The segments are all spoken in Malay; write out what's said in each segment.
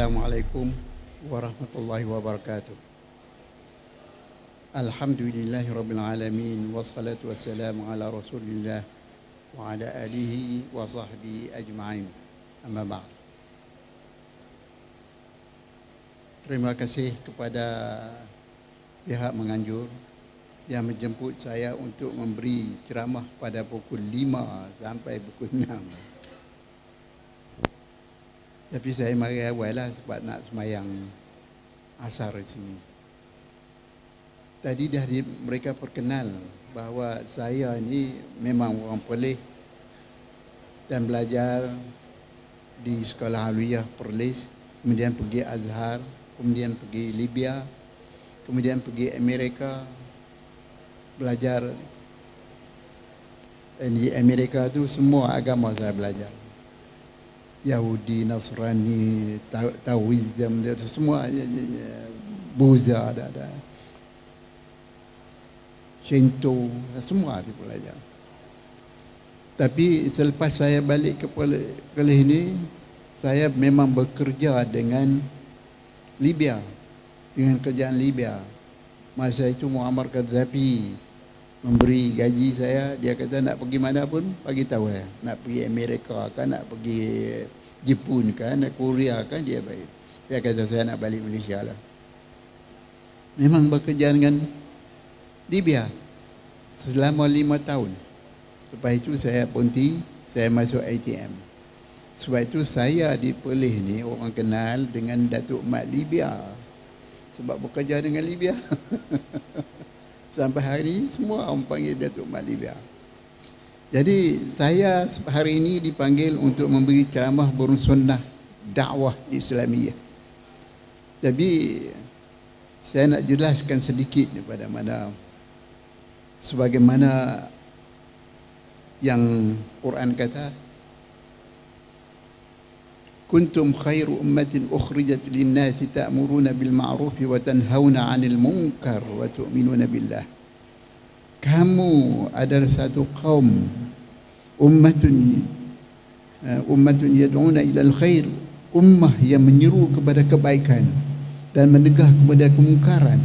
Assalamualaikum warahmatullahi wabarakatuh. Alhamdulillahirabbil alamin wassalatu wassalamu ala Rasulillah wa ala alihi wa sahbihi ajma'in. Amma ba'd. Terima kasih kepada pihak menganjur yang menjemput saya untuk memberi ceramah pada pukul 5 sampai pukul 6. Tapi saya mari awal lah sebab nak semayang asar di sini. Tadi dah mereka perkenal bahawa saya ni memang orang Perlis dan belajar di Sekolah Aliyah Perlis, kemudian pergi Azhar, kemudian pergi Libya, kemudian pergi Amerika, belajar di Amerika tu semua agama saya belajar. Yahudi, Nasrani, Taoism, semua, Buddha ada. Shinto, semua saya belajar. Tapi selepas saya balik ke Perlis ini, saya memang bekerja dengan Libya, dengan kerjaan Libya. Masa itu Muammar Gaddafi memberi gaji saya, dia kata nak pergi mana pun bagi tahu saya. Nak pergi Amerika kan, nak pergi Jepun kan, nak Korea kan, dia bagi. Dia kata saya nak balik Malaysia lah. Memang bekerja dengan Libya selama 5 tahun. Lepas itu saya berhenti, saya masuk ATM. Sebab itu saya di Perlis ni orang kenal dengan Datuk Mat Libya. Sebab bekerja dengan Libya. Sampai hari ini semua orang panggil Datuk Mat Libya. Jadi saya hari ini dipanggil untuk memberi ceramah bersunnah dakwah Islamiyah. Jadi saya nak jelaskan sedikit kepada mana sebagaimana yang Quran kata, kuntum khairu ummatin ukhrijat lin-nasi ta'muruna bil ma'ruf wa tanhauna 'anil munkar wa tu'minuna billah. Kamu adalah satu kaum, ummatun yad'una ilal khair, ummah yang menyeru kepada kebaikan dan mencegah kepada kemungkaran.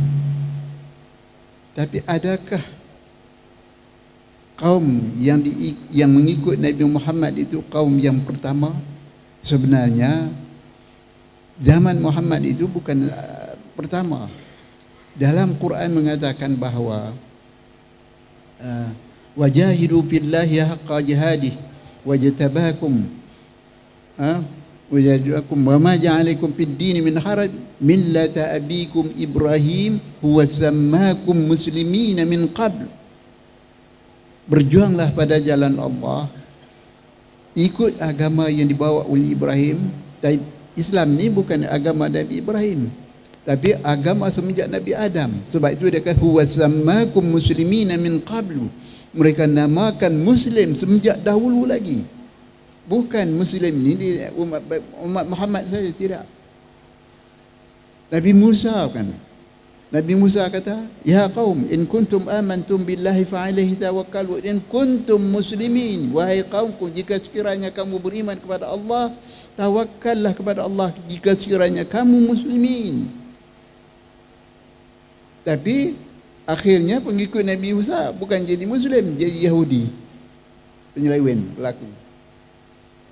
Tapi adakah kaum yang mengikut Nabi Muhammad itu kaum yang pertama? Sebenarnya zaman Muhammad itu bukan pertama. Dalam Quran mengatakan bahawa wajahidu fillahi haqqa jihadih wajtabakum wajadakum wa ma ja'alakum fid din min haraj millata abikum Ibrahim huwa sammakum muslimin min qabl. Berjuanglah pada jalan Allah, ikut agama yang dibawa oleh Ibrahim. Dan Islam ni bukan agama Nabi Ibrahim, tapi agama semenjak Nabi Adam. Sebab itu dia kata huwa sammakum muslimina min qablu. Mereka namakan Muslim semenjak dahulu lagi. Bukan Muslim ni umat Muhammad saja, tidak. Nabi Musa kan, Nabi Musa kata, ya qaum in kuntum amantum billahi fa alaihi tawakkalu in kuntum muslimin. Wahai kaumku, jika sekiranya kamu beriman kepada Allah, tawakkallah kepada Allah jika sekiranya kamu muslimin. Tapi akhirnya pengikut Nabi Musa bukan jadi Muslim, jadi Yahudi, penyeleweng berlaku.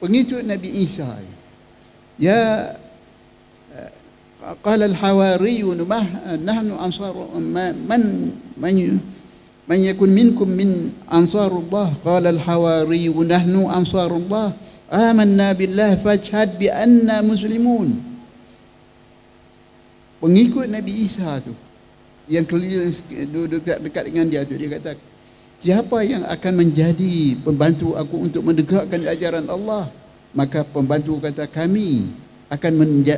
Pengikut Nabi Isa, ya qala al-hawariyun nahnu ansar man yakun minkum min ansarullah qala al-hawariyun nahnu ansarullah amanna billah fashhad bi anna muslimun. Pengikut Nabi Isa tu yang keliling dekat dengan dia tu, dia kata, siapa yang akan menjadi pembantu aku untuk menegakkan ajaran Allah? Maka pembantu kata, kami akan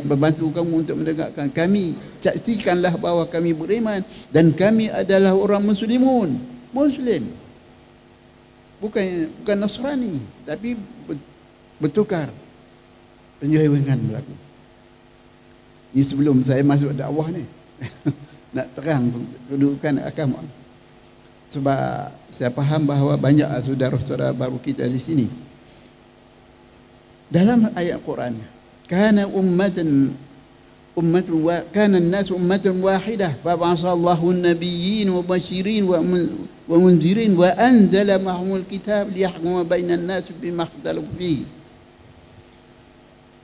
membantu kamu untuk menegakkan. Kami saksikanlah bahawa kami beriman dan kami adalah orang muslimun. Muslim, bukan Nasrani, tapi bertukar, penyelewengan berlaku. Ini sebelum saya masuk dakwah ni nak terang kedudukan agama. Sebab saya faham bahawa banyak saudara-saudara baru kita di sini. Dalam ayat Quran, kana ummatan kana an-nas ummatan wahidah fa ba'atha Allahu an-nabiyyin mubashirin wa munzirin wa anzala ma'ahumul kitab liyahkuma bainan nas bima ikhtalafu fihi.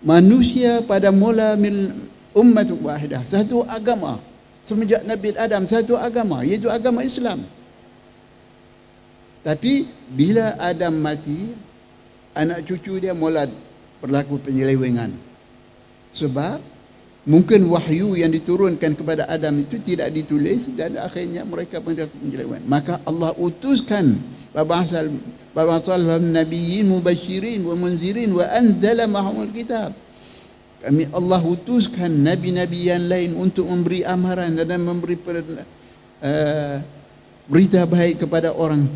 Manusia pada mula ummatan wahidah, satu agama. Semenjak Nabi Adam satu agama, iaitu agama Islam. Tapi bila Adam mati, anak cucu dia mula berlaku penyelewengan. Sebab mungkin wahyu yang diturunkan kepada Adam itu tidak ditulis dan akhirnya mereka berlaku penyelewengan. Maka Allah utuskan babasal nabiyyin mubashirin wa munzirin wa anzala ma'ahumul kitab. Kami Allah utuskan nabi-nabi yang lain untuk memberi amaran dan memberi berita baik kepada orang.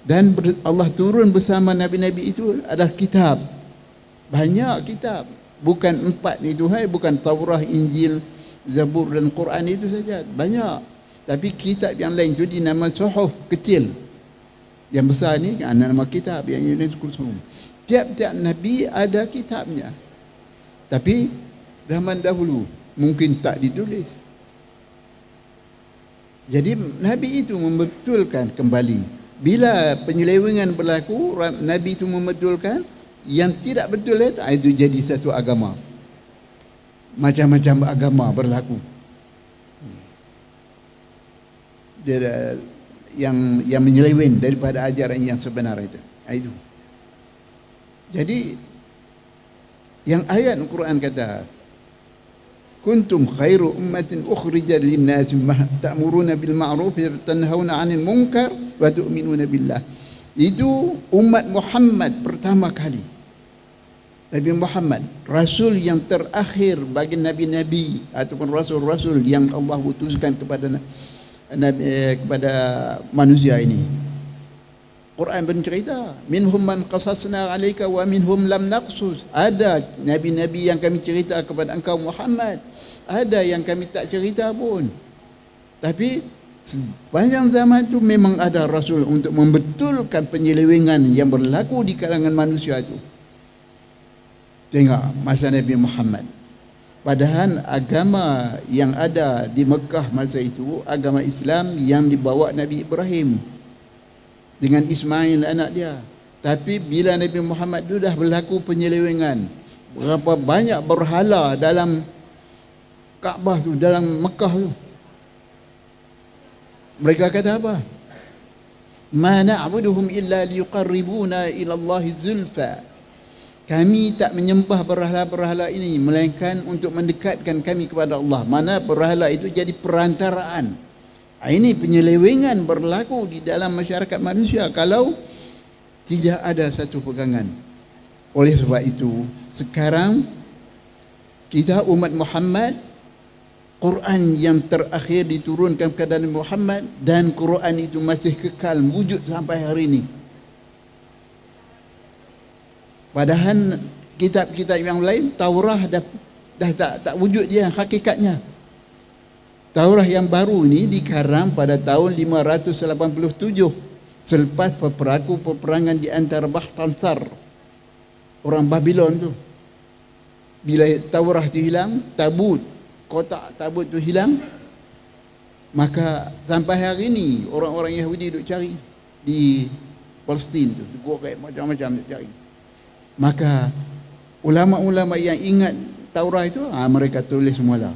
Dan Allah turun bersama nabi-nabi itu adalah kitab. Banyak kitab. Bukan 4 itu, bukan Taurah, Injil, Zabur dan Quran itu saja. Banyak. Tapi kitab yang lain itu dinama suhuf kecil. Yang besar ni nama kitab yang ini khusus. Tiap-tiap nabi ada kitabnya. Tapi zaman dahulu mungkin tak ditulis. Jadi Nabi itu membetulkan kembali. Bila penyelewengan berlaku, Nabi itu membetulkan. Yang tidak betul itu jadi satu agama. Macam-macam agama berlaku. Dia yang menyeleweng daripada ajaran yang sebenar itu. Itu. Jadi yang ayat Al-Quran kata, kuntum khairu ummatin ukhrijat lin-nas ta'muruna bil ma'ruf wa tanhauna 'anil munkar wa tu'minuna billah. Itu umat Muhammad pertama kali. Nabi Muhammad, rasul yang terakhir bagi nabi-nabi ataupun rasul-rasul yang Allah utuskan kepada manusia ini. Quran bercerita, minhum man qasasna 'alaika wa minhum lam naqsus. Ada nabi-nabi yang kami cerita kepada engkau Muhammad, ada yang kami tak cerita pun. Tapi sepanjang zaman itu memang ada rasul untuk membetulkan penyelewengan yang berlaku di kalangan manusia itu. Tengok masa Nabi Muhammad. Padahal agama yang ada di Mekah masa itu agama Islam yang dibawa Nabi Ibrahim dengan Ismail anak dia. Tapi bila Nabi Muhammad itu dah berlaku penyelewengan, berapa banyak berhala dalam Kaabah tu, dalam Mekah tu. Mereka kata apa? Ma na'buduhum illa liyuqarribuna ila Allahi zulfa. Kami tak menyembah berhala-berhala ini melainkan untuk mendekatkan kami kepada Allah. Mana berhala itu jadi perantaraan. Ini penyelewengan berlaku di dalam masyarakat manusia kalau tidak ada satu pegangan. Oleh sebab itu, sekarang kita umat Muhammad, Quran yang terakhir diturunkan kepada Nabi Muhammad dan Quran itu masih kekal wujud sampai hari ini. Padahal kitab-kitab yang lain, Taurah dah tak wujud dia hakikatnya. Taurah yang baru ini dikarang pada tahun 587 selepas peperangan di antara Bakhtansar, orang Babylon tu. Bila Taurah itu hilang, kotak tabut itu hilang, maka sampai hari ini orang-orang Yahudi duk cari di Palestin tu, gua kayak macam-macam duk cari. Maka ulama-ulama yang ingat Taurah itu, mereka tulis semula.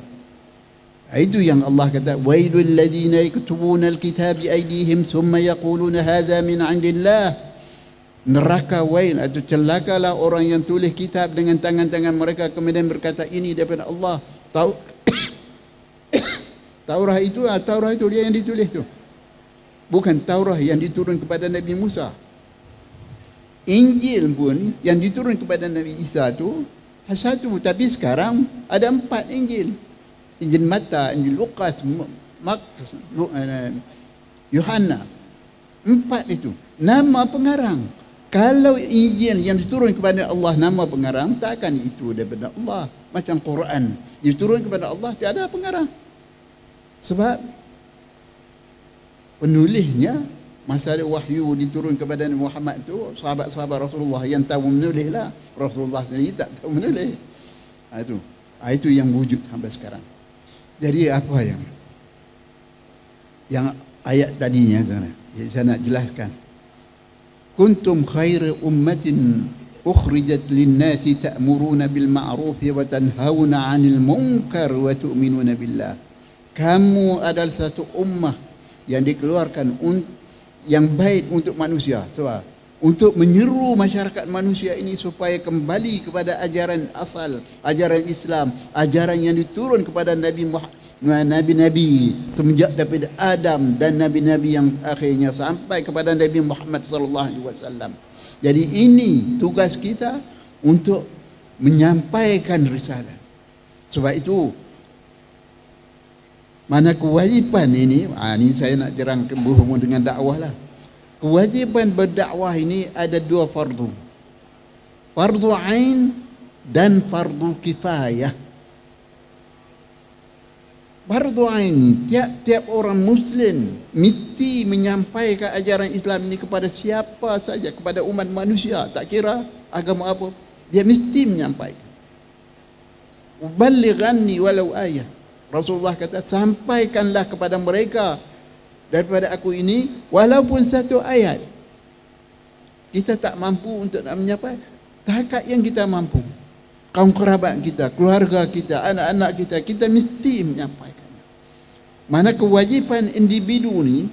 Itu yang Allah kata, wailul ladzina yaktubuna alkitab bi aydihim thumma yaquluna hadza min 'indillah. Neraka wail atau celakalah orang yang tulis kitab dengan tangan-tangan mereka kemudian berkata ini daripada Allah. Taurah itu dia yang ditulis tu. Bukan Taurah yang diturun kepada Nabi Musa. Injil pun yang diturun kepada Nabi Isa tu satu, tapi sekarang ada 4 Injil. Injil Matta, Injil Luqas, Markus, Yohana. 4 itu. Nama pengarang. Kalau Injil yang diturun kepada Allah nama pengarang, takkan itu daripada Allah. Macam Quran diturun kepada Allah, tiada pengarang. Sebab penulisnya, masa ada wahyu diturun kepada Nabi Muhammad itu, sahabat-sahabat Rasulullah yang tahu menulis lah. Rasulullah sendiri tak tahu menulis. Itu. Itu yang wujud sampai sekarang. Jadi apa yang ayat tadinya saya nak jelaskan. Kuntum khaira ummatin ukhrijat lin-nasi ta'muruna bil ma'ruf wa tanhauna 'anil munkar wa tu'minuna billah. Kamu adalah satu ummah yang dikeluarkan yang baik untuk manusia. Sebab untuk menyeru masyarakat manusia ini supaya kembali kepada ajaran asal, ajaran Islam, ajaran yang diturun kepada nabi-nabi semenjak daripada Adam dan nabi-nabi yang akhirnya sampai kepada Nabi Muhammad sallallahu alaihi wasallam. Jadi ini tugas kita untuk menyampaikan risalah. Sebab itu mana kewajipan ini, ini saya nak terangkan berhubung dengan dakwah lah. Kewajipan berdakwah ini ada dua fardu. Fardu ain dan fardu kifayah. Fardu ain, tiap-tiap orang muslim mesti menyampaikan ajaran Islam ini kepada siapa saja, kepada umat manusia, tak kira agama apa, dia mesti menyampaikan. Uballighanni walau ayah. Rasulullah kata, sampaikanlah kepada mereka daripada aku ini walaupun satu ayat. Kita tak mampu untuk nak menyampaikan, takat yang kita mampu, kaum kerabat kita, keluarga kita, anak-anak kita, kita mesti menyampaikan. Mana kewajipan individu ni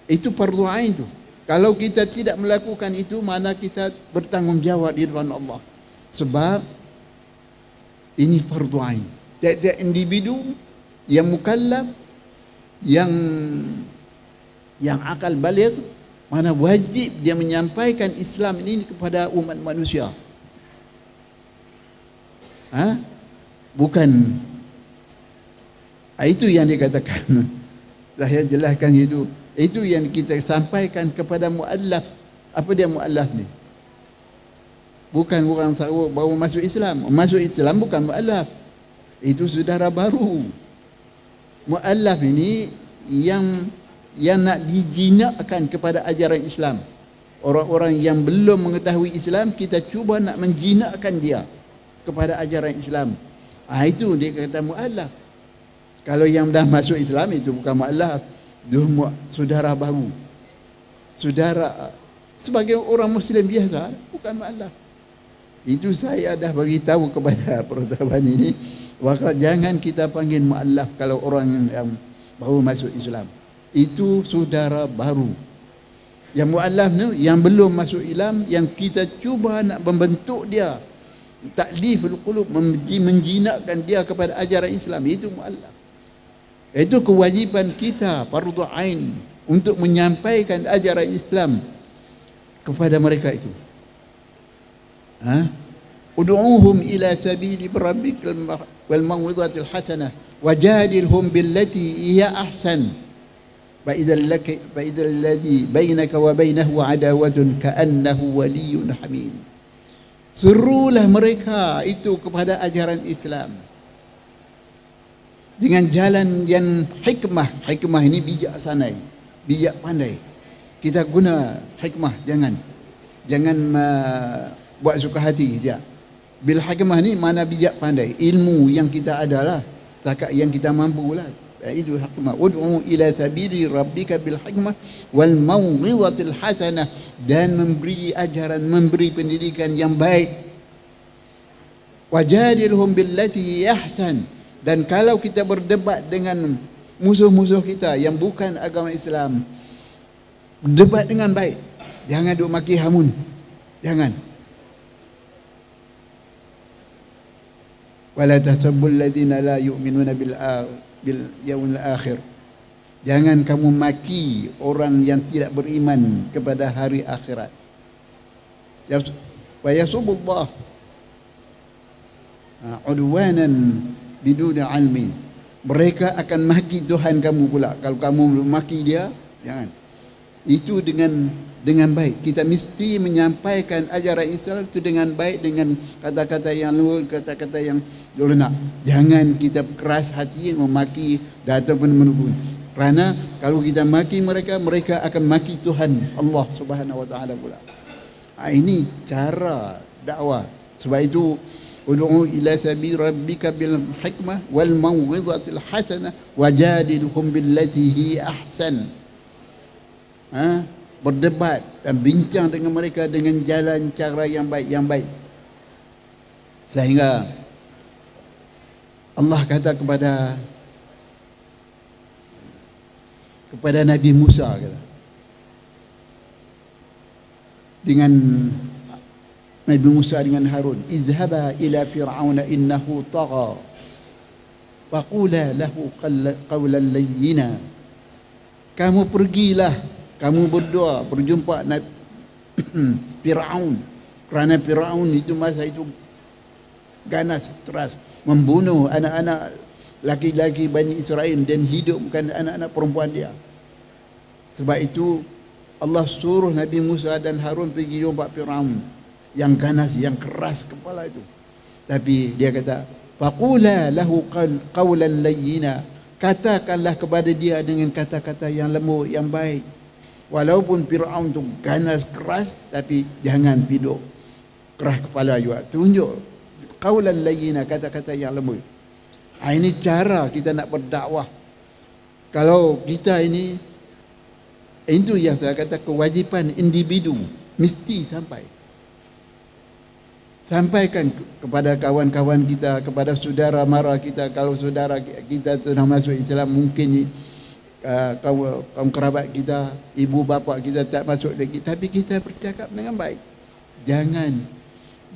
itu fardu ain tu. Kalau kita tidak melakukan itu, mana kita bertanggungjawab di depan Allah. Sebab ini fardu ain. Tiap-tiap individu yang mukallaf, yang akal baligh, mana wajib dia menyampaikan Islam ini kepada umat manusia. Bukan. Itu yang dikatakan. Saya jelaskan itu. Itu yang kita sampaikan kepada muallaf. Apa dia muallaf ni? Bukan orang baru masuk Islam. Masuk Islam bukan muallaf. Itu saudara baru. Muallaf ini yang nak dijinakkan kepada ajaran Islam. Orang-orang yang belum mengetahui Islam, kita cuba nak menjinakkan dia kepada ajaran Islam. Itu dia kata muallaf. Kalau yang dah masuk Islam itu bukan muallaf, dia saudara baru. Saudara sebagai orang muslim biasa, bukan muallaf. Itu saya dah beritahu kepada pertubuhan ini, maka jangan kita panggil muallaf kalau orang yang baru masuk Islam. Itu saudara baru. Yang muallaf ni yang belum masuk Islam, yang kita cuba nak membentuk dia, takliful qulub, menjinakkan dia kepada ajaran Islam, itu muallaf. Itu kewajipan kita, fardu ain, untuk menyampaikan ajaran Islam kepada mereka itu. Ud'uuhum ila sabili rabbikal wal mau'izatil hasanah wajadilhum billati hiya ahsan fa idzal ladzi bainaka wa bainahu adawatun ka'annahu waliyyun hamid. Serulah mereka itu kepada ajaran Islam dengan jalan yang hikmah. Hikmah ini bijaksana, bijak pandai. Kita guna hikmah, jangan buat suka hati dia. Bil hikmah ni mana bijak pandai, ilmu yang kita adalah, takat yang kita mampu lah. Itu hikmah. Ud'u ila sabili rabbika bil hikmah wal mau'izatil hasanah, dan memberi ajaran, memberi pendidikan yang baik. Wajadilhum billati ahsan. Dan kalau kita berdebat dengan musuh-musuh kita yang bukan agama Islam, debat dengan baik. Jangan duk maki hamun. Jangan. Wala tasabbul ladina la yu'minuna bil yaumil akhir. Jangan kamu maki orang yang tidak beriman kepada hari akhirat. Wa yasubullah udwanan biduna almin. Mereka akan maki Tuhan kamu pula kalau kamu maki dia. Jangan. Itu dengan baik. Kita mesti menyampaikan ajaran Islam itu dengan baik, dengan kata-kata yang luhur, kata-kata yang lunak. Jangan kita keras hati memaki ataupun menubun. Kerana kalau kita maki mereka, mereka akan maki Tuhan Allah Subhanahu wa taala pula. Ini cara dakwah. Sebab itu Ud'u ila sabil rabbika bil hikmah wal mau'izatil hasanah wajadilhum billati hi ahsan. Berdebat dan bincang dengan mereka dengan jalan cara yang baik. Sehingga Allah kata kepada Nabi Musa, kata, dengan Nabi Musa dengan Harun, izhaba ila fir'auna innahu tagha faqula lahu qawlan layyina. Kamu pergilah, kamu berdua berjumpa Fir'aun, kerana Fir'aun itu masa itu ganas, keras, membunuh anak-anak laki-laki Bani Israel dan hidupkan anak-anak perempuan dia. Sebab itu Allah suruh Nabi Musa dan Harun pergi jumpa Fir'aun yang ganas, yang keras kepala itu. Tapi dia kata, faqula lahu qawlan layyina, katakanlah kepada dia dengan kata-kata yang lembut, yang baik. Walaupun Fir'aun tu ganas, keras, tapi jangan piduk keras kepala juga. Tunjuk qawlan layyina, kata-kata yang lembut. Ini cara kita nak berdakwah. Kalau kita ini, itu yang saya kata kewajipan individu, mesti sampaikan kepada kawan-kawan kita, kepada saudara mara kita. Kalau saudara kita telah masuk Islam, mungkin kaum kerabat kita, ibu bapa kita tak masuk lagi, tapi kita bercakap dengan baik. Jangan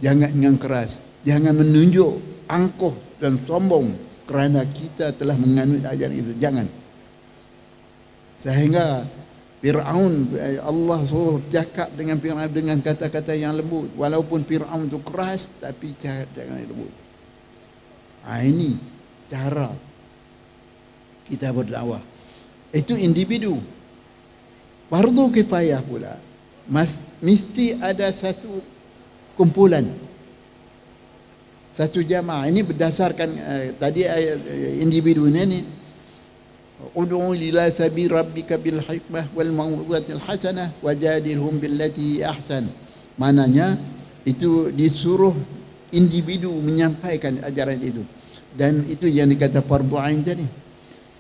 dengan keras, jangan menunjuk angkuh dan sombong kerana kita telah menganut ajaran itu. Jangan. Sehingga Fir'aun, Allah suruh cakap dengan Fir'aun dengan kata-kata yang lembut. Walaupun Fir'aun itu keras, tapi cakap dengan lembut. Ini cara kita berdakwah. Itu individu. Fardu kifayah pula, mesti ada satu kumpulan, satu jamaah. Ini berdasarkan tadi ayat individu ini, ud'u ila sabil rabbika bil hikmah wal mau'izatil hasanah wajadilhum billati ahsan. Maknanya itu disuruh individu menyampaikan ajaran itu, dan itu yang dikata fardu ain tadi.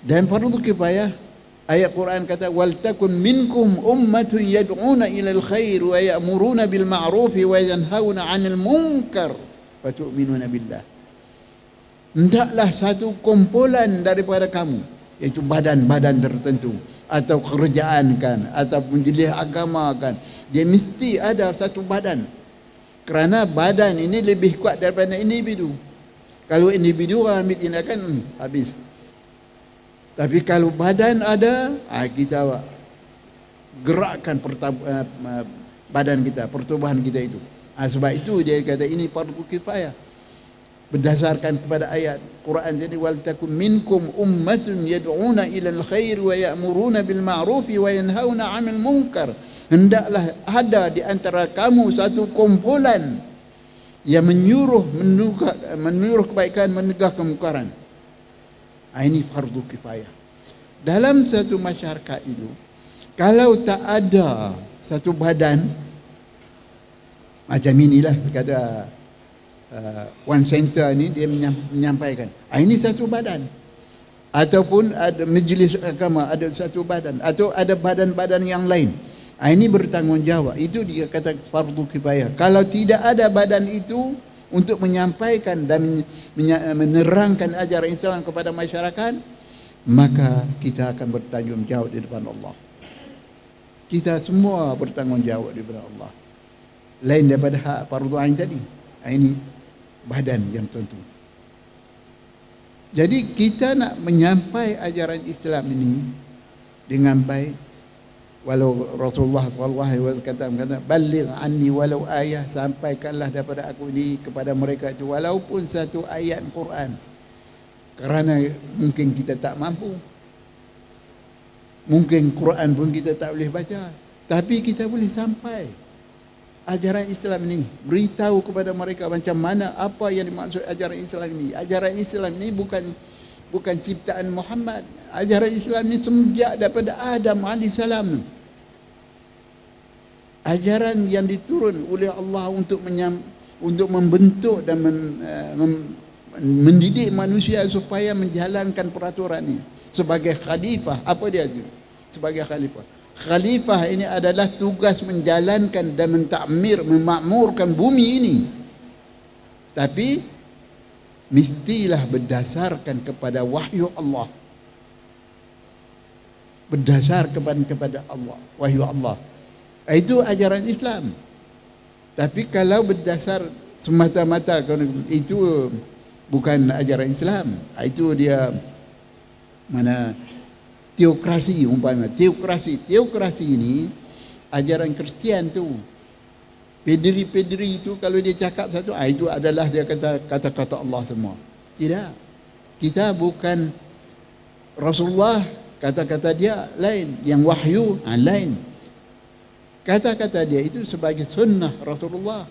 Dan fardu kifayah, ayat Quran kata, wal takum minkum ummatun yad'una ila al-khair wa ya'muruna bil ma'ruf wa yanhauna 'anil munkar wa tu'minuna billah. Hendaklah satu kumpulan daripada kamu, iaitu badan-badan tertentu atau kerajaan kan, atau majlis agama kan, dia mesti ada satu badan. Kerana badan ini lebih kuat daripada individu. Kalau individu orang ambil tindakan, habis. Tapi kalau badan ada, kita gerakkan badan kita, pertubuhan kita itu. Sebab itu dia kata ini fardu kifayah. Berdasarkan kepada ayat Quran jadi, wal takum minkum ummatun yad'una ilal khair wa ya'muruna bil ma'ruf wa yanhauna 'anil munkar. Hendaklah ada di antara kamu satu kumpulan yang menyuruh kebaikan, menegah kemungkaran. Ini fardu kifayah. Dalam satu masyarakat itu, kalau tak ada satu badan macam inilah, kata One Center ni, dia menyampaikan ini satu badan, ataupun ada majlis agama ada satu badan, atau ada badan-badan yang lain, ini bertanggungjawab. Itu dia kata fardu kifayah. Kalau tidak ada badan itu untuk menyampaikan dan menerangkan ajaran Islam kepada masyarakat, maka kita akan bertanggungjawab di depan Allah. Kita semua bertanggungjawab di depan Allah, lain daripada hak fardu ain tadi. Ini badan yang tentu. Jadi kita nak menyampaikan ajaran Islam ini dengan baik. Walau Rasulullah SAW kata, baligh anni walau ayah, sampaikanlah daripada aku ini kepada mereka itu walaupun satu ayat Quran. Kerana mungkin kita tak mampu, mungkin Quran pun kita tak boleh baca, tapi kita boleh sampai ajaran Islam ini, beritahu kepada mereka macam mana, apa yang dimaksud ajaran Islam ini. Ajaran Islam ini bukan ciptaan Muhammad. Ajaran Islam ini semenjak daripada Adam AS. Ajaran yang diturun oleh Allah untuk untuk membentuk dan mendidik manusia supaya menjalankan peraturan ini. Sebagai khalifah, apa dia itu? Sebagai khalifah. Khalifah ini adalah tugas menjalankan dan mentakmir, memakmurkan bumi ini. Tapi mestilah berdasarkan kepada wahyu Allah. Berdasar kepada Allah, wahyu Allah. Itu ajaran Islam. Tapi kalau berdasar semata-mata, itu bukan ajaran Islam. Itu dia mana teokrasi umpama. Teokrasi ini ajaran Kristian tu. Pederi itu kalau dia cakap satu, itu adalah dia kata-kata Allah semua. Tidak. Kita bukan Rasulullah, kata-kata dia lain, yang wahyu lain. Kata-kata dia itu sebagai sunnah Rasulullah.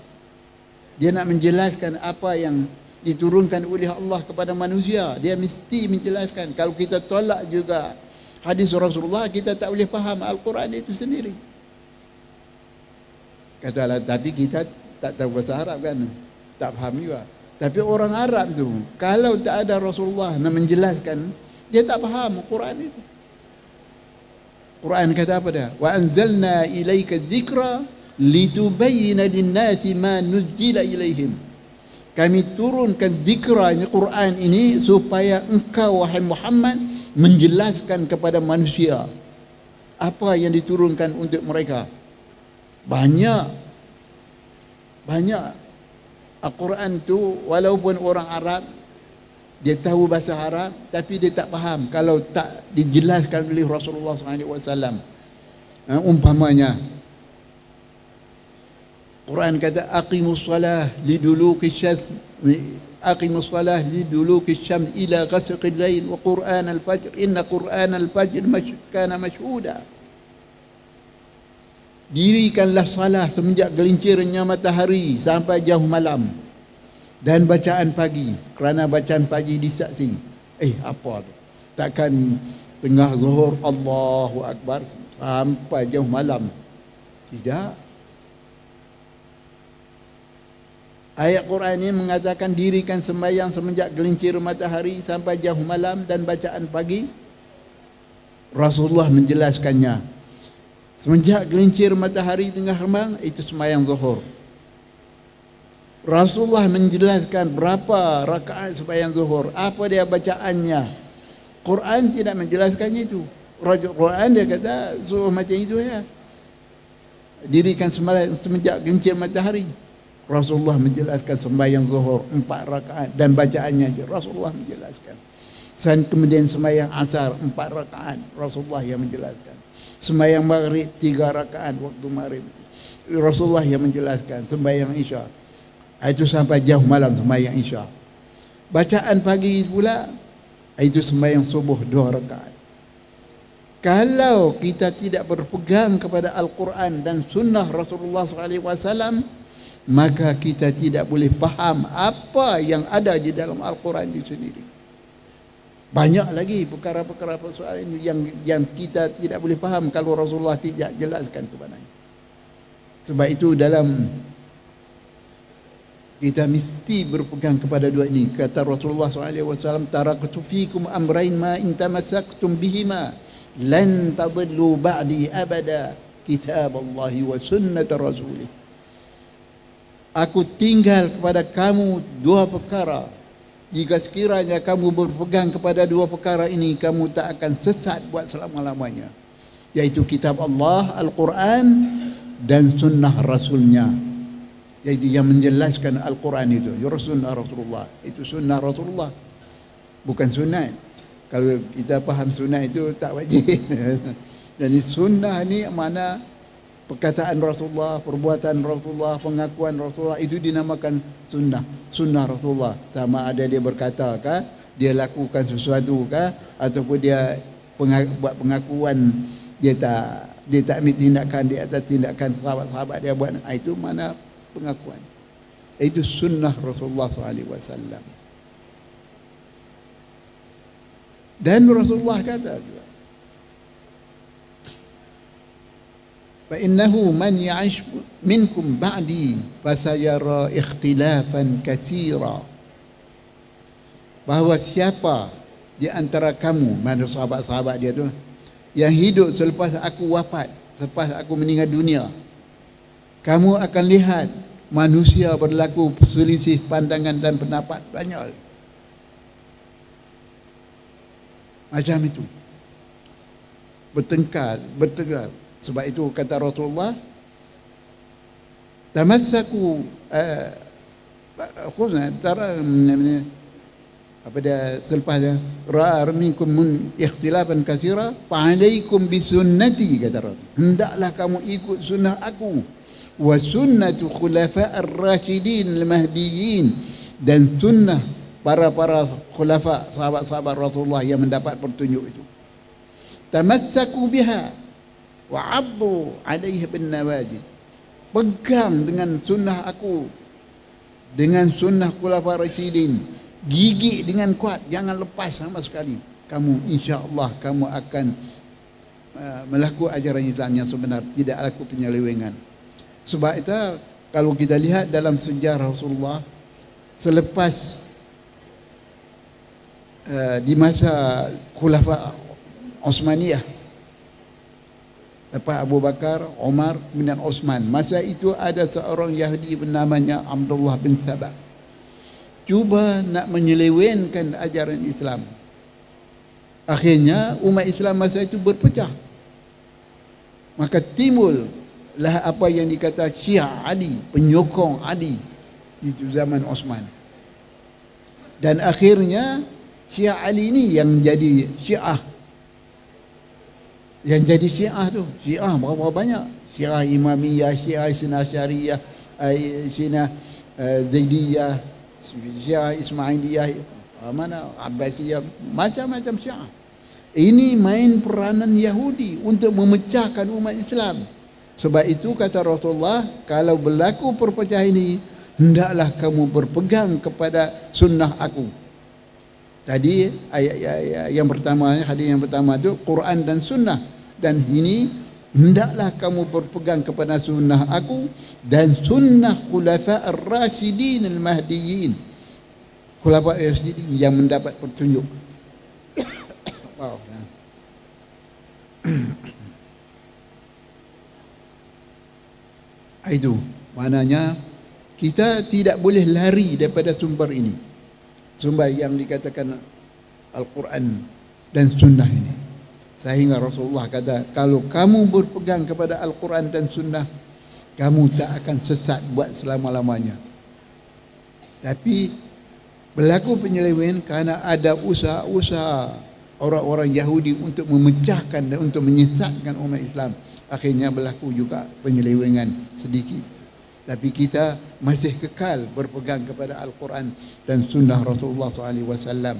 Dia nak menjelaskan apa yang diturunkan oleh Allah kepada manusia. Dia mesti menjelaskan. Kalau kita tolak juga hadis Rasulullah, kita tak boleh faham Al-Quran itu sendiri. Katalah, tapi kita tak tahu bahasa Arab kan, tak faham juga. Tapi orang Arab tu, kalau tak ada Rasulullah nak menjelaskan, dia tak faham Al-Quran itu. Quran kata apa dia? Wa anzalna ilaika dzikra litubayyana lin-nasi ma nuzila ilaihim. Kami turunkan zikra ini, Quran ini, supaya engkau wahai Muhammad menjelaskan kepada manusia apa yang diturunkan untuk mereka. Banyak Al-Quran tu, walaupun orang Arab dia tahu bahasa Arab, tapi dia tak faham kalau tak dijelaskan oleh Rasulullah SAW. Umpamanya Quran kata aqimus salah liduluki syams, aqimus salah liduluki syams ila ghasaqil lail wa Quran al-fajr inna Quran al-fajr kana mashhuda. Dirikanlah salah semenjak gelincirnya matahari sampai jauh malam, dan bacaan pagi, kerana bacaan pagi disaksi. Apa tu? Takkan tengah zuhur Allahu Akbar sampai jauh malam? Tidak. Ayat Quran ini mengatakan dirikan sembahyang semenjak gelincir matahari sampai jauh malam, dan bacaan pagi. Rasulullah menjelaskannya. Semenjak gelincir matahari tengah remang, itu sembahyang zuhur. Rasulullah menjelaskan berapa rakaat sembahyang zuhur, apa dia bacaannya. Quran tidak menjelaskannya itu. Quran dia kata suruh macam itu ya. Dirikan sembahyang semenjak gelincir matahari. Rasulullah menjelaskan sembahyang zuhur 4 rakaat dan bacaannya je. Rasulullah menjelaskan. Dan kemudian sembahyang asar 4 rakaat. Rasulullah yang menjelaskan. Sembahyang maghrib 3 rakaat waktu maghrib. Rasulullah yang menjelaskan. Sembahyang isya, itu sampai jauh malam sembahyang isya. Bacaan pagi pula, itu sembahyang subuh 2 rakaat. Kalau kita tidak berpegang kepada Al-Quran dan sunnah Rasulullah SAW, maka kita tidak boleh faham apa yang ada di dalam Al-Quran itu sendiri. Banyak lagi perkara-perkara persoalan yang kita tidak boleh faham kalau Rasulullah tidak jelaskan kepadanya. Sebab itu dalam kita mesti berpegang kepada dua ini. Kata Rasulullah SAW, taraktu fikum amrain ma in tamassaktum bihima lan tadillu ba'di abada, kitab Allah wa sunnat rasulih. Aku tinggal kepada kamu 2 perkara. Jika sekiranya kamu berpegang kepada 2 perkara ini, kamu tak akan sesat buat selama-lamanya. Yaitu kitab Allah, Al-Quran, dan sunnah Rasulnya. Yaitu yang menjelaskan Al-Quran itu. Sunnah Rasulullah. Itu sunnah Rasulullah. Bukan sunat. Kalau kita faham sunat itu tak wajib. Jadi sunnah ni mana perkataan Rasulullah, perbuatan Rasulullah, pengakuan Rasulullah, itu dinamakan sunnah. Sunnah Rasulullah. Sama ada dia berkata kah, dia lakukan sesuatu kah, ataupun dia buat pengakuan dia tak ambil tindakan di atas tindakan sahabat-sahabat dia buat. Itu mana pengakuan. Itu sunnah Rasulullah SAW. Dan Rasulullah kata juga, fa innahu man ya'ish minkum ba'di fasayara ikhtilafan katsira. Bahawa siapa di antara kamu, mana sahabat-sahabat dia tu, yang hidup selepas aku wafat, selepas aku meninggal dunia, kamu akan lihat manusia berlaku selisih pandangan dan pendapat banyak. Macam itu. Bertengkar. Sebab itu kata Rasulullah, tamassaku apa dia selepasnya, ra'a minkum ikhtilafan katsira fa alaikum bisunnati, kata Rasul, hendaklah kamu ikut sunnah aku, wa sunnatu khulafa'ir rasyidin al-mahdiyyin, dan sunnah para khulafa, sahabat-sahabat Rasulullah yang mendapat petunjuk itu. Tamassaku biha wa 'addu 'alaiha bin nawajid, pegang dengan sunnah aku, dengan sunnah khulafa rasyidin, gigit dengan kuat, jangan lepas sama sekali. Kamu insya-Allah kamu akan melakukan ajaran Islam yang sebenar, tidak laku penyelewengan. Sebab itu kalau kita lihat dalam sejarah Rasulullah, selepas di masa khulafa Utsmaniyah, lepas Abu Bakar, Umar, kemudian Utsman, masa itu ada seorang Yahudi bernamanya Abdullah bin Sabah, cuba nak menyelewengkan ajaran Islam. Akhirnya umat Islam masa itu berpecah. Maka timbullah apa yang dikata Syiah Ali, penyokong Ali di zaman Utsman. Dan akhirnya Syiah Ali ini yang jadi Syiah. Yang jadi Syiah tu, Syiah berapa banyak? Syiah Imamiyah, Syiah Isna Syariah, Syiah Zaidiyah, Syiah Ismailiyah, mana Abbasiyah, macam-macam Syiah. Ini main peranan Yahudi untuk memecahkan umat Islam. Sebab itu kata Rasulullah, kalau berlaku perpecahan ini, hendaklah kamu berpegang kepada sunnah aku. Tadi ayat yang pertama, hadis yang pertama itu Quran dan sunnah, dan ini hendaklah kamu berpegang kepada sunnah aku dan sunnah khulafa'ir rasyidin al-mahdiyyin, khulafa' ar-rasyidin yang mendapat petunjuk. Wow. Itu maknanya kita tidak boleh lari daripada sumber ini, sumber yang dikatakan Al-Quran dan sunnah ini. Sehingga Rasulullah kata, kalau kamu berpegang kepada Al-Quran dan sunnah, kamu tak akan sesat buat selama-lamanya. Tapi berlaku penyelewengan kerana ada usaha-usaha orang-orang Yahudi untuk memecahkan dan untuk menyesatkan umat Islam. Akhirnya berlaku juga penyelewengan sedikit. Tapi kita masih kekal berpegang kepada Al-Quran dan sunnah Rasulullah SAW.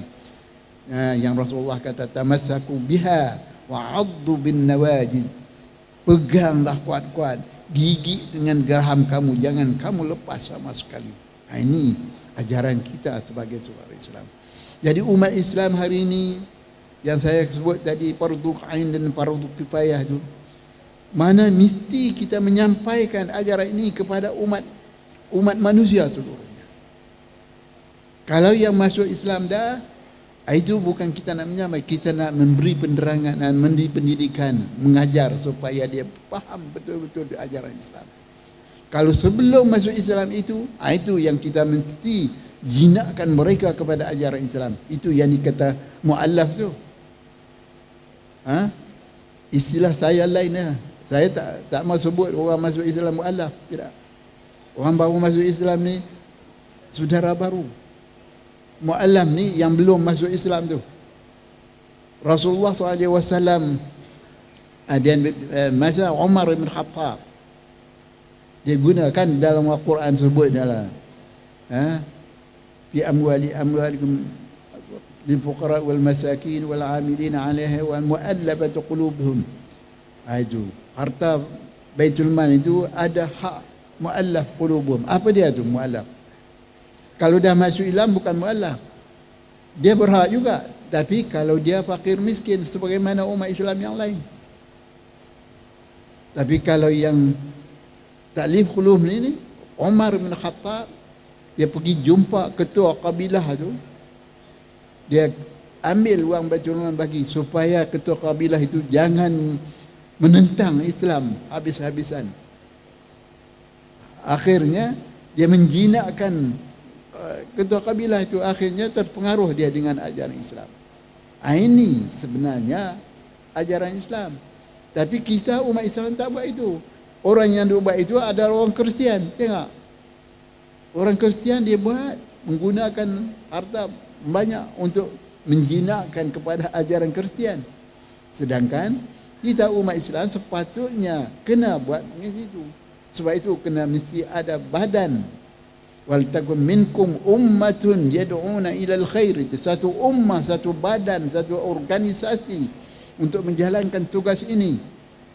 Yang Rasulullah kata, tamassaku biha wa 'addu bin nawajid, peganglah kuat-kuat, gigit dengan geraham kamu, jangan kamu lepas sama sekali. Ini ajaran kita sebagai saudara Islam. Jadi umat Islam hari ini yang saya sebut tadi, fardu ain dan fardu kifayah itu, mana mesti kita menyampaikan ajaran ini kepada umat manusia seluruhnya. Kalau yang masuk Islam dah, itu bukan kita nak menyampaikan, kita nak memberi penerangan dan memberi pendidikan, mengajar supaya dia faham betul-betul ajaran Islam. Kalau sebelum masuk Islam itu yang kita mesti jinakkan mereka kepada ajaran Islam. Itu yang dikata mu'allaf tu. Istilah saya lain lah. Saya tak mau sebut orang masuk Islam mu'allaf, tidak. Orang baru masuk Islam ni saudara baru. Mu'allaf ni yang belum masuk Islam tu. Rasulullah SAW masa Umar bin Khattab, dia gunakan dalam Al-Quran sebut dalam fi amwalikum lil fuqara wal masakin wal 'amilin 'alaiha wal mu'allafati qulubuhum. Itu harta Baitul Mal itu ada hak mu'allaf qulubuhum. Apa dia tu mu'allaf? Kalau dah masuk Islam bukan mu'allaf, dia berhak juga, tapi kalau dia fakir miskin sebagaimana umat Islam yang lain. Tapi kalau yang taklif qulub ni Umar bin Khattab, dia pergi jumpa ketua kabilah tu, dia ambil wang Baitul Mal bagi supaya ketua kabilah itu jangan menentang Islam habis-habisan. Akhirnya dia menjinakkan ketua kabilah itu, akhirnya terpengaruh dia dengan ajaran Islam. Ini sebenarnya ajaran Islam. Tapi kita umat Islam tak buat itu. Orang yang buat itu adalah orang Kristian. Tengok, orang Kristian dia buat menggunakan harta banyak untuk menjinakkan kepada ajaran Kristian. Sedangkan kita umat Islam sepatutnya kena buat begitu. Sebab itu kena mesti ada badan. Wal takum minkum ummatun yad'una ilal khair. Satu ummah, satu badan, satu organisasi untuk menjalankan tugas ini.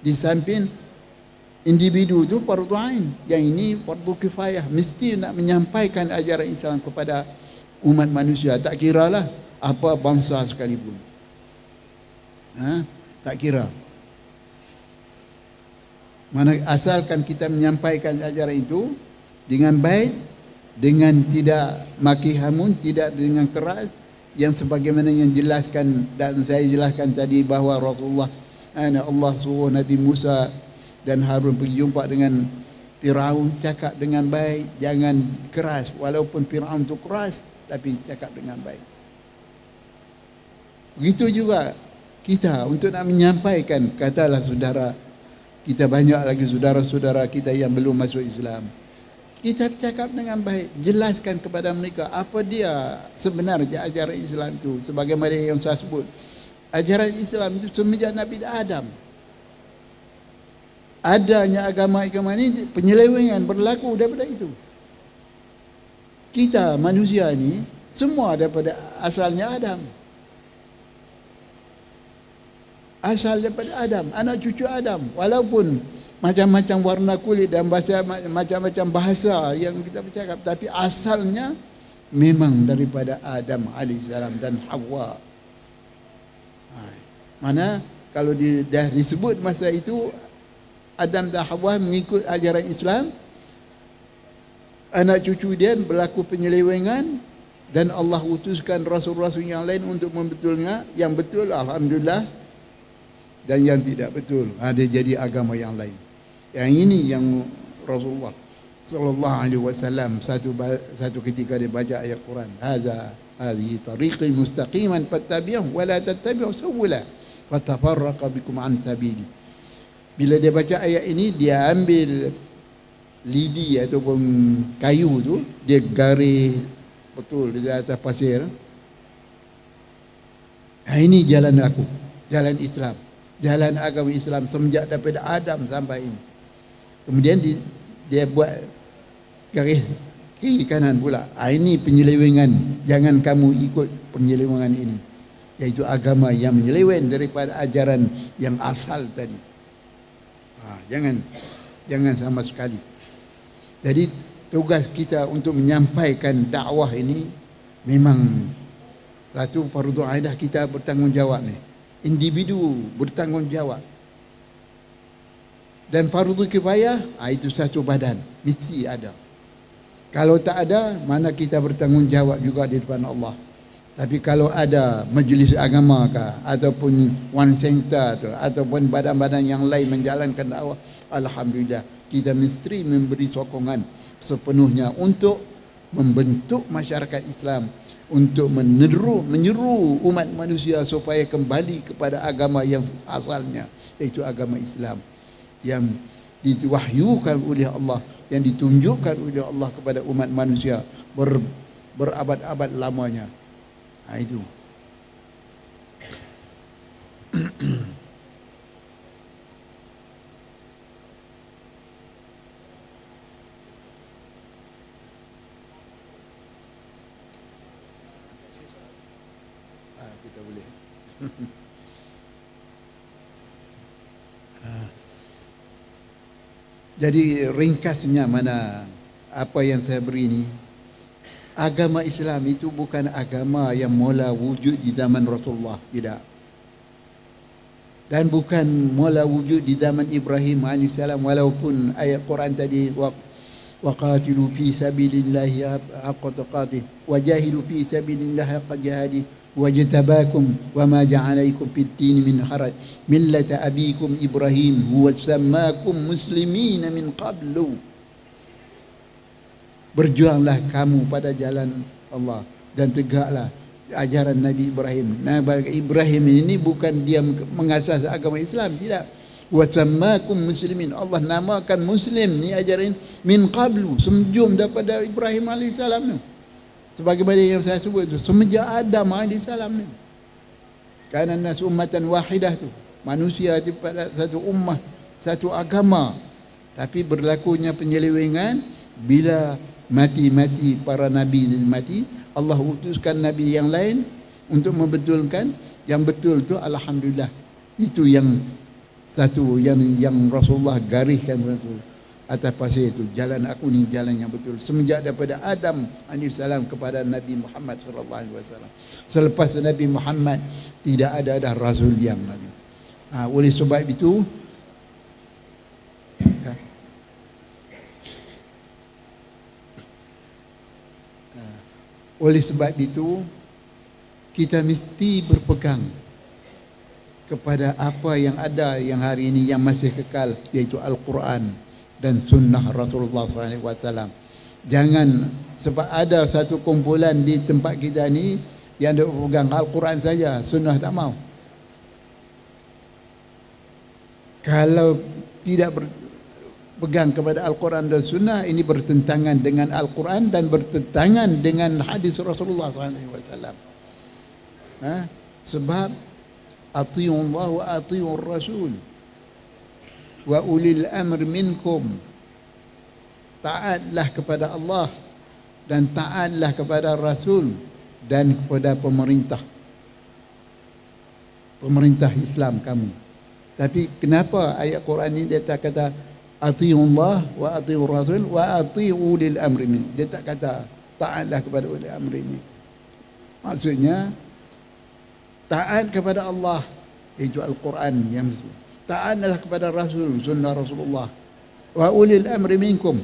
Di samping individu itu fardu ain, yang ini fardu kifayah, mesti nak menyampaikan ajaran Islam kepada umat manusia, tak kiralah apa bangsa sekalipun. Tak kira. Mana asalkan kita menyampaikan ajaran itu dengan baik, dengan tidak maki hamun, tidak dengan keras, yang sebagaimana yang jelaskan dan saya jelaskan tadi bahawa Rasulullah, Allah suruh Nabi Musa dan Harun pergi jumpa dengan Firaun, cakap dengan baik, jangan keras. Walaupun Firaun itu keras, tapi cakap dengan baik. Begitu juga kita untuk nak menyampaikan, katalah saudara kita, banyak lagi saudara-saudara kita yang belum masuk Islam, kita cakap dengan baik, jelaskan kepada mereka apa dia sebenarnya ajaran Islam itu. Sebagaimana yang saya sebut, ajaran Islam itu semenjak Nabi Adam. Adanya agama-agama ini penyelewengan berlaku daripada itu. Kita manusia ini semua daripada asalnya Adam. Asal daripada Adam, anak cucu Adam. Walaupun macam-macam warna kulit dan bahasa, macam-macam bahasa yang kita bercakap, tapi asalnya memang daripada Adam alaihissalam dan Hawa. Mana kalau dah disebut masa itu Adam dan Hawa mengikut ajaran Islam, anak cucu dia berlaku penyelewengan, dan Allah utuskan rasul-rasul yang lain untuk membetulnya. Yang betul alhamdulillah, dan yang tidak betul ada jadi agama yang lain. Yang ini yang Rasulullah sallallahu alaihi wasallam satu ketika dia baca ayat Quran, hadhihi tariqi mustaqiman fattabi'uhu wa la tattabi'u subula fatafarraqa bikum an sabili. Bila dia baca ayat ini, dia ambil lidi ataupun kayu tu, dia garis betul di atas pasir. Ini jalan aku, jalan Islam, jalan agama Islam semenjak daripada Adam sampai ini. Kemudian dia buat garis kiri kanan pula. Ini penyelewengan, jangan kamu ikut penyelewengan ini, iaitu agama yang menyeleweng daripada ajaran yang asal tadi. Jangan sama sekali. Jadi tugas kita untuk menyampaikan dakwah ini memang satu fardu aidah, kita bertanggungjawab ni. Individu bertanggungjawab. Dan fardu kifayah, itu satu badan, mesti ada. Kalau tak ada, mana kita bertanggungjawab juga di depan Allah. Tapi kalau ada majlis agama kah, ataupun one center tu, ataupun badan-badan yang lain menjalankan dakwah, alhamdulillah, kita mesti memberi sokongan sepenuhnya untuk membentuk masyarakat Islam, untuk menyeru umat manusia supaya kembali kepada agama yang asalnya, iaitu agama Islam yang diwahyukan oleh Allah, yang ditunjukkan oleh Allah kepada umat manusia berabad-abad lamanya. Itu. Kita boleh. Jadi ringkasnya mana apa yang saya beri ini, agama Islam itu bukan agama yang mula wujud di zaman Rasulullah, tidak. dan bukan mula wujud di zaman Ibrahim alaihissalam, walaupun ayat Quran tadi waqatilu fi sabilillahi haqqa tuqatih wajahidu fi sabilillahi haqqa jihadih wajtabakum wama ja'alaikum fid din min haraj millata abikum Ibrahim huwa sammakum muslimina min qablu. Berjuanglah kamu pada jalan Allah dan tegaklah ajaran Nabi Ibrahim. Nabi Ibrahim ini bukan dia mengasas agama Islam, tidak. Wasammakum muslimin, Allah namakan muslim ni ajaran min qablu, semenjak daripada Ibrahim alaihissalam ni. Sebagaimana yang saya sebut tu, semenjak Adam alaihissalam ni. Kana nas ummatan wahidah tu, manusia pada satu ummah, satu agama. Tapi berlakunya penyelewengan bila mati para nabi mati, Allah utuskan nabi yang lain untuk membetulkan yang betul tu. Alhamdulillah, itu yang satu yang Rasulullah gariskan tu atas pasir itu, jalan aku ni jalan yang betul semenjak daripada Adam alaihissalam kepada Nabi Muhammad sallallahu alaihi wasallam. Selepas Nabi Muhammad tidak ada dah rasul yang lain. Oleh sebab itu kita mesti berpegang kepada apa yang ada yang hari ini yang masih kekal, yaitu Al-Quran dan Sunnah Rasulullah SAW. Jangan sebab ada satu kumpulan di tempat kita ni yang dia pegang Al-Quran saja, Sunnah tak mau. Kalau tidak berpegang kepada Al-Quran dan Sunnah, ini bertentangan dengan Al-Quran dan bertentangan dengan hadis Rasulullah SAW. Sebab ati'ullah wa ati'ur rasul wa ulil amr minkum, taatlah kepada Allah dan taatlah kepada Rasul dan kepada pemerintah Islam kamu. Tapi kenapa ayat Quran ini dia tak kata ati'ullah wa ati'ur rasul wa ati'u ulil amri minkum? Dia tak kata taatlah kepada ulil amri minkum. Maksudnya taat kepada Allah, iaitu Al-Quran yang taatlah kepada Rasul, sunnah Rasulullah. Wa ulil amri minkum,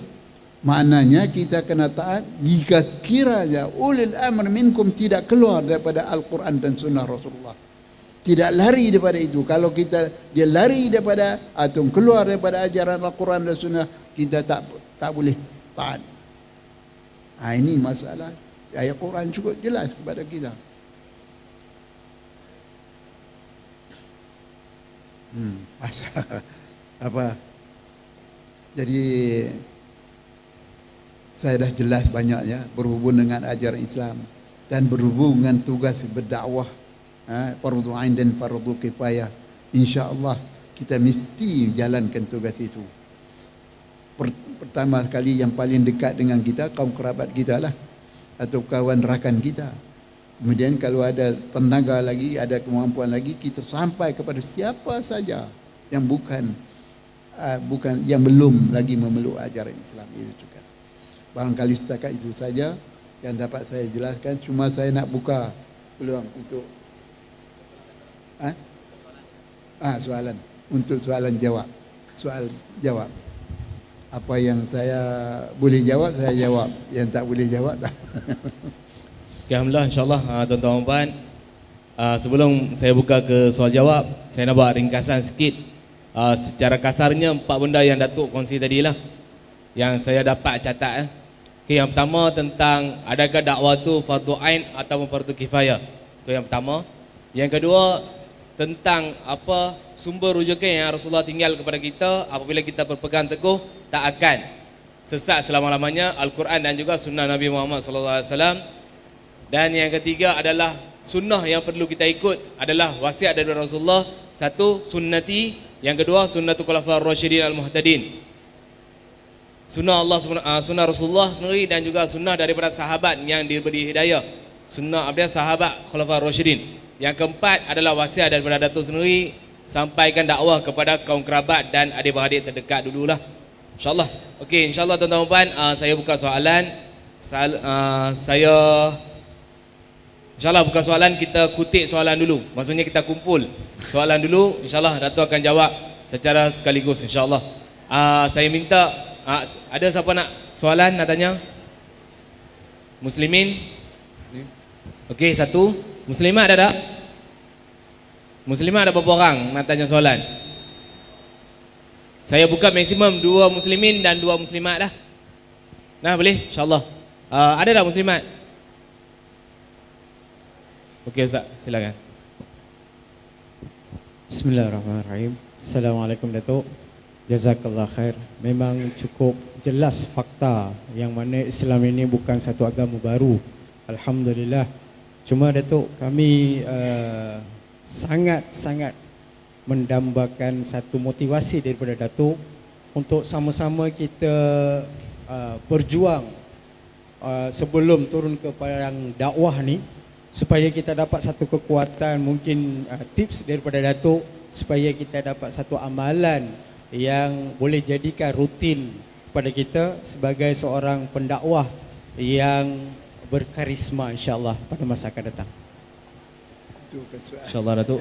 maknanya kita kena taat jika sekiranya ulil amri minkum tidak keluar daripada Al-Quran dan sunnah Rasulullah, tidak lari daripada itu. Kalau dia lari daripada atau keluar daripada ajaran Al-Quran dan sunnah, kita tak boleh taat. Ini masalah. Ayat Quran cukup jelas kepada kita. Masalah apa? Jadi saya dah jelas banyaknya berhubung dengan ajaran Islam dan berhubung dengan tugas berdakwah, fardu ain dan fardu kifayah. Insya-Allah kita mesti jalankan tugas itu. Pertama sekali yang paling dekat dengan kita, kaum kerabat kita lah, atau kawan rakan kita. Kemudian kalau ada tenaga lagi, ada kemampuan lagi, kita sampai kepada siapa saja yang bukan yang belum lagi memeluk ajaran Islam itu juga. Barangkali setakat itu saja yang dapat saya jelaskan. Cuma saya nak buka peluang untuk soalan, untuk soalan jawab. Soal jawab. Apa yang saya boleh jawab saya jawab, yang tak boleh jawab tak. Alhamdulillah, insyaAllah tuan-tuan dan puan, sebelum saya buka ke soal jawab, saya nak buat ringkasan sikit. Secara kasarnya 4 benda yang Datuk kongsi tadi lah, yang saya dapat catat. Yang pertama tentang adakah dakwah tu fardu ain atau fardu kifayah. Itu yang pertama. Yang kedua tentang apa sumber rujukan yang Rasulullah tinggal kepada kita apabila kita berpegang teguh tak akan sesat selama-lamanya, Al-Quran dan juga sunnah Nabi Muhammad SAW. Dan yang ketiga adalah sunnah yang perlu kita ikut adalah wasiat dari Rasulullah. Satu, sunnati. Yang kedua, sunnatul khulafaur rasyidin al-muhtadin. Sunnah Allah, sunnah Rasulullah sendiri dan juga sunnah daripada sahabat yang diberi hidayah. Sunnah abdia sahabat khulafaur rasyidin. Yang keempat adalah wasiat daripada Datuk sendiri, sampaikan dakwah kepada kaum kerabat dan adik-beradik terdekat dululah. InsyaAllah. Okey, insyaAllah tuan-tuan dan puan, saya buka soalan. Saya InsyaAllah bukan soalan, kita kutip soalan dulu. Maksudnya kita kumpul soalan dulu. InsyaAllah Dato' akan jawab secara sekaligus insyaAllah. Saya minta, ada siapa nak soalan, nak tanya? Muslimin? Okey, satu. Muslimat ada tak? Muslimat ada berapa orang nak tanya soalan? Saya buka maksimum 2 muslimin dan 2 muslimat dah. Nah, boleh? InsyaAllah. Ada tak muslimat? Okey Ustaz, silakan. Bismillahirrahmanirrahim. Assalamualaikum Datuk. Jazakallah khair. Memang cukup jelas fakta yang mana Islam ini bukan satu agama baru. Alhamdulillah. Cuma Datuk, kami sangat-sangat mendambakan satu motivasi daripada Datuk untuk sama-sama kita berjuang sebelum turun ke padang dakwah ni, supaya kita dapat satu kekuatan, mungkin tips daripada Datuk supaya kita dapat satu amalan yang boleh jadikan rutin kepada kita sebagai seorang pendakwah yang berkarisma insya-Allah pada masa akan datang. Itu bukan soalan. InsyaAllah Datuk.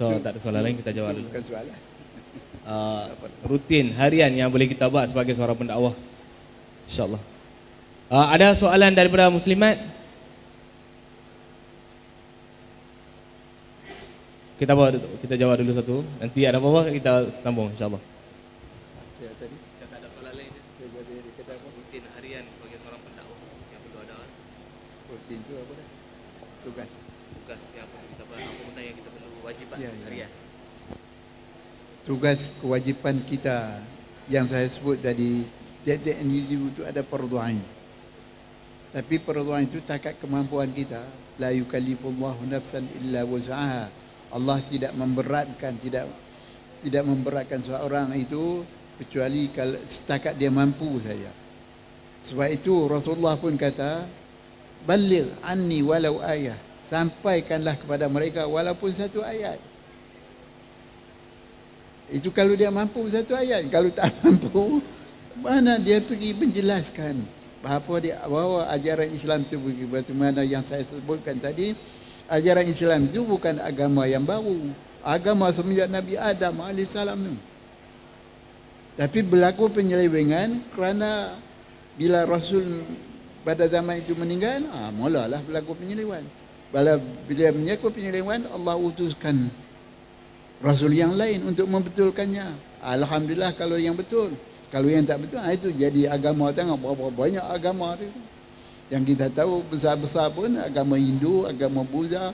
So tak ada soalan lain, kita jawab dulu. Bukan soalan. Rutin harian yang boleh kita buat sebagai seorang pendakwah, InsyaAllah. Ada soalan daripada muslimat? Kita jawab dulu satu. Nanti ada apa-apa kita sambung insyaAllah. Ya, tadi Tak ada soalan lain. dia kata apa? Rutin harian sebagai seorang pendakwah yang perlu ada. Rutin tu apa dah? Tugas. Tugas yang perlu kita buat, apa benda yang kita perlu wajib buat Ya. harian. Tugas kewajipan kita yang saya sebut tadi, tiap-tiap individu itu ada fardu ain. Tapi fardu ain itu takat kemampuan kita. La yukallifullahu nafsan illa wus'aha. Allah tidak memberatkan, tidak memberatkan seorang itu kecuali kalau setakat dia mampu saja. Sebab itu Rasulullah pun kata, baligh anni walau ayah, sampaikanlah kepada mereka walaupun satu ayat. Itu kalau dia mampu satu ayat. Kalau tak mampu, mana dia pergi menjelaskan bahawa ajaran Islam itu bagaimana yang saya sebutkan tadi. Ajaran Islam itu bukan agama yang baru. Agama semenjak Nabi Adam AS tu. Tapi berlaku penyelewengan kerana bila Rasul pada zaman itu meninggal, mulalah berlaku penyelewengan. Bila berlaku penyelewengan, Allah utuskan Rasul yang lain untuk membetulkannya. Alhamdulillah kalau yang betul. Kalau yang tak betul, itu jadi agama. Tengok berapa banyak agama itu. Yang kita tahu besar-besar pun agama Hindu, agama Buddha,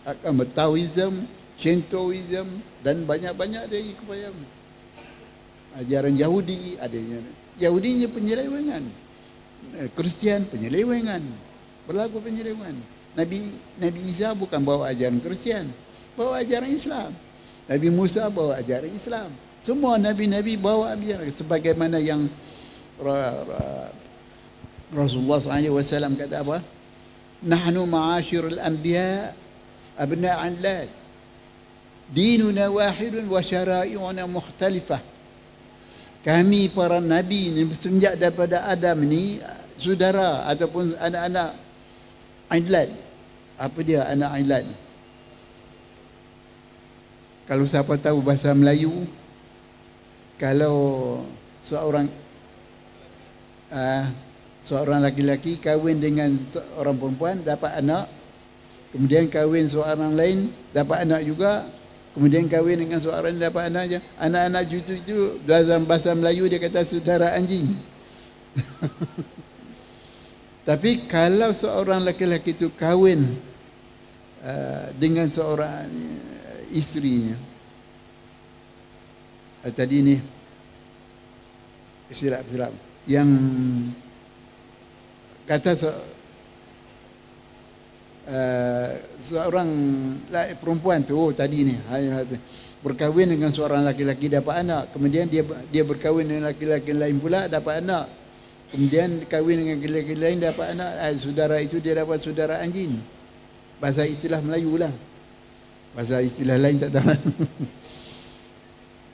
agama Taoism, Shintoism dan banyak-banyak dari kepada ajaran Yahudi, adanya Yahudinya penyelewengan, Kristian penyelewengan, berlaku penyelewengan. Nabi Isa bukan bawa ajaran Kristian, bawa ajaran Islam. Nabi Musa bawa ajaran Islam. Semua nabi-nabi bawa ajaran sebagaimana yang Rasulullah SAW kata apa? Nahnu ma'asyirul anbiya abna'an lad. Dinuna wahidun wa syara'i'una mukhtalifah. Kami para nabi ni sejak daripada Adam ni saudara ataupun anak-anak Ailad. Apa dia anak Ailad? Kalau siapa tahu bahasa Melayu, kalau seorang laki-laki kahwin dengan seorang perempuan dapat anak, kemudian kahwin seorang lain dapat anak juga, kemudian kahwin dengan seorang lain dapat anak je. Anak-anak cucu itu dalam bahasa Melayu dia kata saudara anjing. Tapi kalau seorang laki-laki itu kahwin dengan seorang isterinya, tadi ni silap yang kata seorang perempuan tu tadi ni berkahwin dengan seorang laki-laki dapat anak, kemudian dia berkahwin dengan laki-laki lain pula dapat anak, kemudian kahwin dengan laki-laki lain dapat anak, saudara itu dia dapat saudara anjing. Bahasa istilah Melayu lah, bahasa istilah lain tak tahu.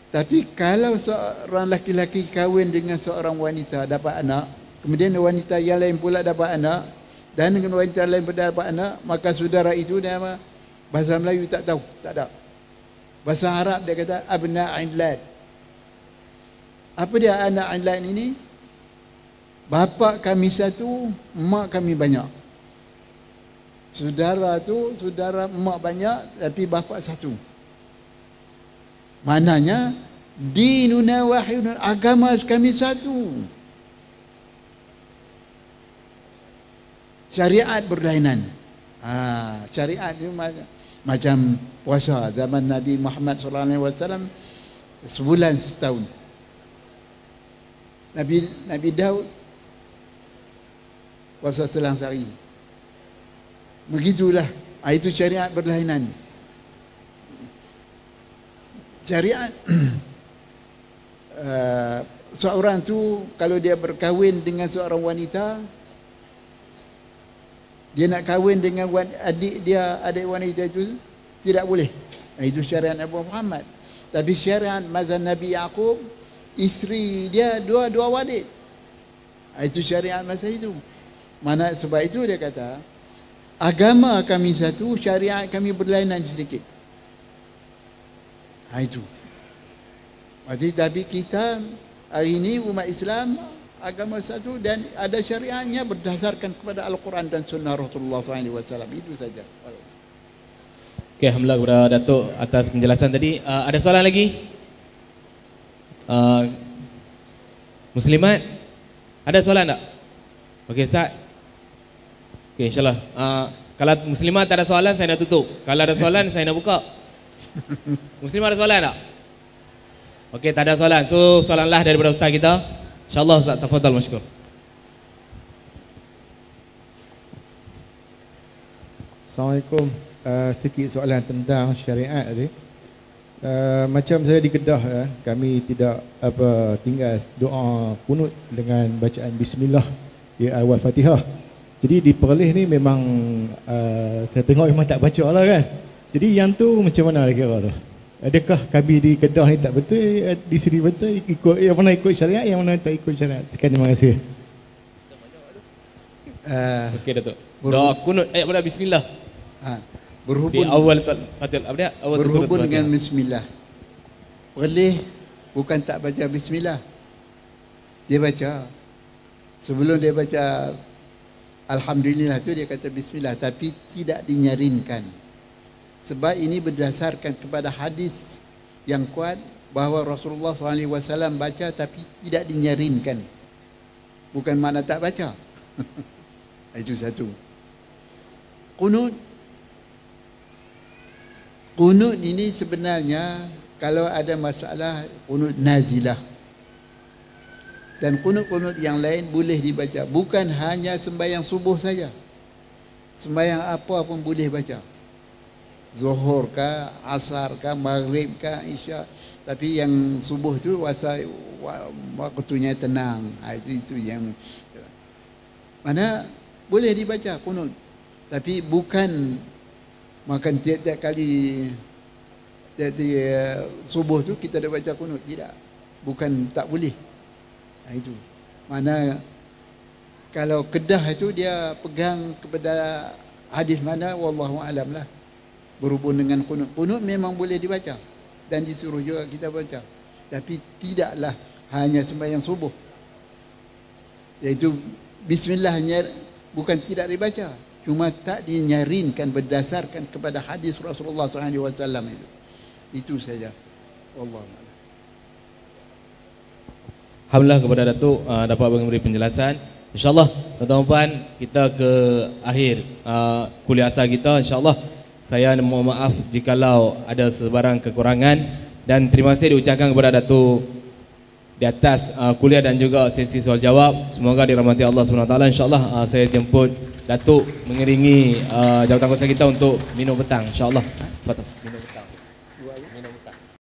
Tapi kalau seorang laki-laki kahwin dengan seorang wanita dapat anak, kemudian wanita yang lain pula dapat anak, dan dengan wanita lain berdapat anak, maka saudara itu dia apa? Bahasa Melayu tak tahu, tak ada. Bahasa Arab dia kata abna ilad. Apa dia anak ilad ini? Bapa kami satu, mak kami banyak. Saudara tu, saudara mak banyak tapi bapa satu. Maknanya dinuna wahidun, agama kami satu. Syariat berlainan. Syariat itu macam puasa zaman Nabi Muhammad SAW sebulan setahun. Nabi Daud puasa selang sehari. Begitulah. Itu syariat berlainan. Syariat seorang tu kalau dia berkahwin dengan seorang wanita, dia nak kahwin dengan adik dia, adik wanita itu tidak boleh. Itu syariat Nabi Muhammad. Tapi syariat mazhab Nabi Yaqub, isteri dia dua wadik. Itu syariat masa itu. Mana sebab itu dia kata agama kami satu, syariat kami berlainan sedikit. Itu. Tapi kita hari ini umat Islam agama satu dan ada syariatnya berdasarkan kepada Al-Quran dan Sunnah Rasulullah SAW. Itu saja. Okey, alhamdulillah kepada Datuk atas penjelasan tadi. Ada soalan lagi? Muslimat, ada soalan tak? Okey Ustaz. Okey, insyaAllah. Kalau Muslimat tak ada soalan, saya nak tutup. Kalau ada soalan, saya nak buka. Muslimat ada soalan tak? Okey, tak ada soalan. So, soalanlah daripada Ustaz kita. InsyaAllah Ustaz, tafadhal masyukur. Assalamualaikum. Sedikit soalan tentang syariat tadi. Macam saya di Kedah, kami tidak tinggal doa kunut dengan bacaan bismillah di awal Fatihah. Jadi di Perlis ni memang saya tengok memang tak baca lah kan. Jadi yang tu macam mana kira tu? Adakah kami di Kedah ni tak betul, di sini betul, ikut yang mana ikut syariat, yang mana tak ikut syariat? Sekian, terima kasih. Okey Datuk. Doa kunut ayat pada bismillah. Berhubung di awal Fatihah, apa dia? Awal berhubung dengan bismillah. Boleh bukan tak baca bismillah. Dia baca. Sebelum dia baca alhamdulillah tu dia kata bismillah, tapi tidak dinyarinkan. Sebab ini berdasarkan kepada hadis yang kuat bahawa Rasulullah SAW baca tapi tidak dinyarinkan. Bukan makna tak baca. Itu satu. Qunut. Qunut ini sebenarnya kalau ada masalah qunut nazilah. Dan qunut-qunut yang lain boleh dibaca. Bukan hanya sembahyang subuh saja. Sembahyang apa pun boleh baca. Zuhur kah, asar kah, maghrib kah, isya. Tapi yang subuh tu waktunya tenang. Itu yang mana boleh dibaca qunut. Tapi bukan makan tiap-tiap kali tiap-tiap subuh tu kita dah baca qunut. Tidak. Bukan tak boleh. Itu. Mana kalau Kedah itu dia pegang kepada hadis mana wallahu alam lah. Berhubung dengan qunut. Qunut memang boleh dibaca dan disuruh juga kita baca. Tapi tidaklah hanya sembahyang subuh. Iaitu bismillahnya bukan tidak dibaca, cuma tak dinyarinkan berdasarkan kepada hadis Rasulullah SAW itu. Itu saja. Wallahu a'lam. Alhamdulillah kepada Datuk dapat memberi penjelasan. InsyaAllah tuan-tuan kita ke akhir kuliah asal kita. InsyaAllah saya mohon maaf jikalau ada sebarang kekurangan dan terima kasih diucapkan kepada Datuk di atas kuliah dan juga sesi soal jawab. Semoga dirahmati Allah SWT. InsyaAllah saya jemput Datuk mengiringi jawatan kuasa kita untuk minum petang. InsyaAllah.